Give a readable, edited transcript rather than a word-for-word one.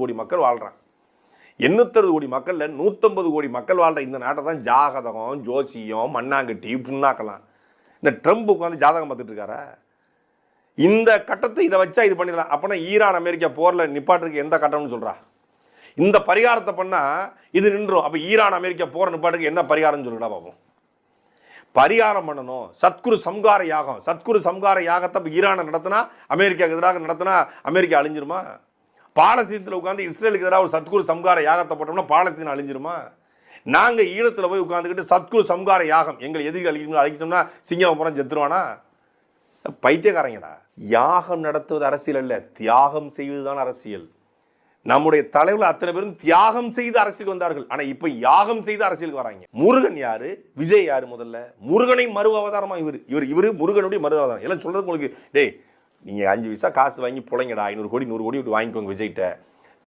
கோடி மக்கள் வாழ்கிறான். 860 கோடி மக்களில் 150 கோடி மக்கள் வாழ்கிற இந்த நாட்டை தான் ஜாதகம், ஜோசியம், மண்ணாங்கட்டி, புண்ணாக்கலாம். இந்த ட்ரம்ப் உட்காந்து ஜாதகம் பார்த்துட்டு இருக்காரா? இந்த கட்டத்தை இதை வச்சா இது பண்ணிடலாம். அப்போனா ஈரான் அமெரிக்கா போரில் நிப்பாட்டுக்கு எந்த கட்டம்னு சொல்கிறா? இந்த பரிகாரத்தை பண்ணால் இது நின்றும். அப்போ ஈரான் அமெரிக்கா போகிற நிப்பாட்டுக்கு என்ன பரிகாரம்னு சொல்லிடா பார்ப்போம். பரிகாரம் பண்ணணும். சத்குரு சம்கார யாகம். சத்குரு சம்கார யாகத்தை இப்போ ஈரானை நடத்தினா, அமெரிக்காவுக்கு எதிராக நடத்தினா அமெரிக்கா அழிஞ்சிருமா? பாலஸ்தீனத்தில் உட்காந்து இஸ்ரேலுக்கு எதிராக ஒரு சத்குரு சம்கார யாகத்தை போட்டோம்னா பாலஸ்தீனம் அழிஞ்சிருமா? நாங்கள் ஈழத்தில் போய் உட்காந்துக்கிட்டு சத்குரு சம்கார யாகம் எங்கள் எதிரிகள் அழிச்சோம்னா சிங்கப்பூரம் செத்துருவானா? பைத்தியக்காரங்கடா. யாகம் நடத்துவது அரசியல் அல்ல, தியாகம் செய்வதுதான் அரசியல். நம்முடைய தலைவர்கள் அத்தனை பேரும் தியாகம் செய்து அரசியல் வந்தார்கள். ஆனா இப்ப யாகம் செய்து அரசியலுக்கு வராங்க. முருகன் யாரு, விஜய் யாரு? முதல்ல முருகனை மறு அவதாரமா இவரு முருகனுடைய மறு அவதாரம். எல்லாம் சொல்றது உங்களுக்கு, டேய் நீங்க 5 பைசா காசு வாங்கி புழைங்கடா, 500 கோடி 100 கோடி வாங்கிக்கோங்க விஜய்கிட்ட.